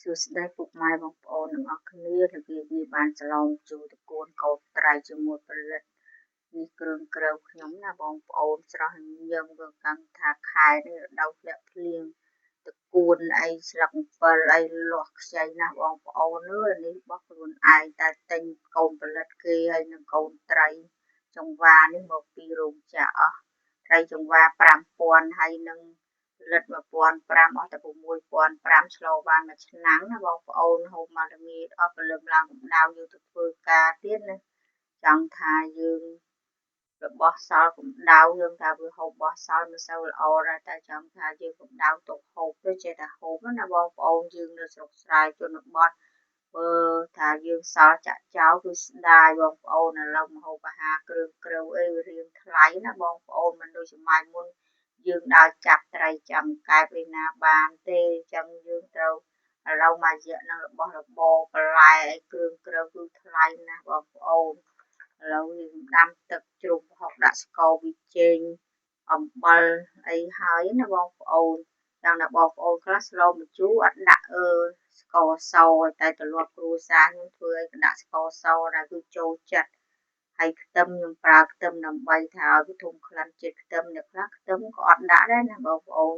សួស្តីពុកម៉ែបងប្អូនទាំងអស់គ្នារបៀបនេះបានឆ្លងចូលតកូនកោតត្រៃជាមួយផលិតនេះគ្រឿងក្រៅខ្ញុំណាបងប្អូនស្រស់ញញឹមក៏កាន់ថាខែនេះរដូវធ្លាក់ភ្លៀងតកួនអីស្លឹកអំពិលអីលាស់ខ្ចីណាស់បងប្អូនអើយនេះរបស់ខ្លួនឯងតែទិញកូនផលិតគេហើយនឹងកូនត្រីចង្វានេះមកពីរោងចក្រអស់ត្រីចង្វា5000ហើយនឹងផលិត1500អស់តែ6500ឆ្លបានមួយឆ្នាំណាបងប្អូនហូបមកល្ងាចអស់ព្រលឹមឡើងកម្ដៅយើងទៅធ្វើការទៀតណាចង់ថាយើងរបស់សល់កម្ដៅយើងថាវាហូបរបស់សល់មិនសូវល្អដែរតែចង់ថាយើងកម្ដៅទុកហូបទៅចេះតែហូបណាបងប្អូនយើងនៅស្រុកស្រែជនបទបើថាយើងសល់ចាក់ចោលគឺស្ដាយបងប្អូនឥឡូវម្ហូបអាហារគ្រឿងក្រៅអីវារៀងថ្លៃណាបងប្អូនមិនដូចសម័យមុនយើងដើរចាប់ត្រីចាំកែបឯណាបានទេអញ្ចឹងយើងត្រូវឥឡូវមួយរយៈនឹងរបស់របរបន្លែអីគ្រឿងក្រៅគឺថ្លៃណាស់បងប្អូនឥឡូវយើងដាំទឹកជ្រក់ប្រហុកដាក់ស្ករប៊ីចេងអំបិលអីហើយណាបងប្អូនចាំតែបងប្អូនខ្លះស្រូបម្ជូរអត់ដាក់ស្ករសតែទម្លាប់គ្រួសារខ្ញុំធ្វើអីក៏ដាក់ស្ករសដែរគឺចូលចិត្តហើយខ្ទឹមខ្ញុំប្រើខ្ទឹមដើម្បីថាឲ្យវាធុំក្លិនជាតិខ្ទឹមអ្នកខ្លះខ្ទឹមក៏អត់ដាក់ដែរណាបងប្អូន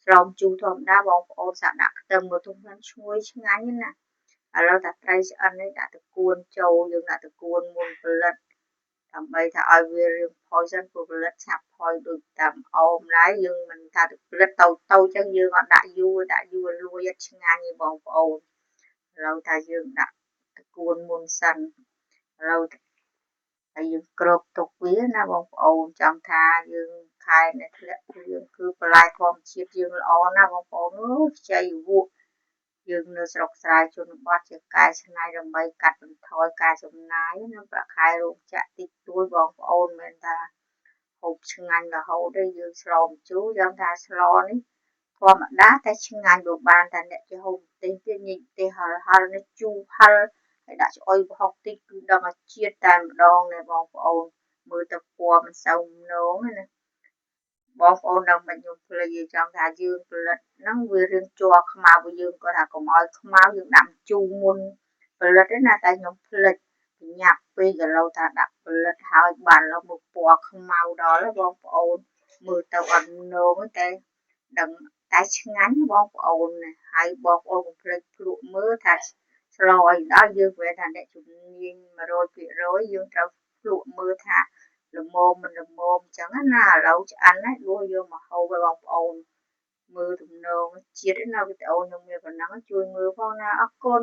ស្រោមជូរធម្មតាបងប្អូនសាកដាក់ខ្ទឹមមើលធុំក្លិនឈ្ងុយឆ្ងាញ់ណាឥឡូវតែត្រីឆ្អិននេះដាក់តកួនចូលយើងដាក់តកួនមុនផលិតដើម្បីថាឲ្យវារៀងផុយសិនព្រោះផលិតឆាប់ផុយដូចតាមអមដែរយើងមិនថាផលិតតូចៗចឹងយើងអត់ដាក់យូរលួយអត់ឆ្ងាញ់ទេបងប្អូនឥឡូវថាយើងដាក់តកួនមុនសិនឥឡូវហើយយើងគ្របទុកវាណាបងប្អូនចង់ថាយើងខែនេះធ្លាក់ភ្លៀងគឺបន្លែធម្មជាតិយើងល្អណាស់បងប្អូនអើយខ្ចីវក់យើងនៅស្រុកស្រែជនបទជាកែច្នៃដើម្បីកាត់បន្ថយការចំណាយណាប្រាក់ខែរោងចក្រតិចតួចបងប្អូនមិនមែនថាហូបឆ្ងាញ់រហូតទេយើងស្លម្ជូរយ៉ាងថាស្លនេះធម្មតាតែឆ្ងាញ់បើបានតែអ្នកចេះហូបទេសទៀតញីទេហឹរនេះជូរហឹរហើយដាក់ឆ្អុយប្រហុកតិចគឺដឹងឲ្យជាតិតែម្ដងនេះបងប្អូនមើលទៅពណ៌មិនសូវនងទេណាបងប្អូនដឹងមិនខ្ញុំភ្លេចចង់ថាយើងផលិតហ្នឹងវារៀងជាប់ខ្មៅយើងគាត់ថាកុំឲ្យខ្មៅយើងដាក់ជូរមុនផលិតទេណាតែខ្ញុំភ្លេចញ៉ាប់ពេកឥឡូវថាដាក់ផលិតហើយបានឡូវមើលពណ៌ខ្មៅដល់បងប្អូនមើលទៅអត់នងតែដឹងតែឆ្ងាញ់បងប្អូនហើយបងប្អូនកុំភ្លេចភ្លក់មើលថាស្លអីដល់យើងវាថាអ្នកជំនាញ100%យើងត្រូវភ្លក់មើលថាល្មមមិនល្មមអញ្ចឹងណាឥឡូវឆ្អិនហើយដួសយកមកហូបបងប្អូនមើលទំនងជាតិណាវីដេអូខ្ញុំមានប៉ុណ្ណឹងជួយមើលផងណាអរគុណ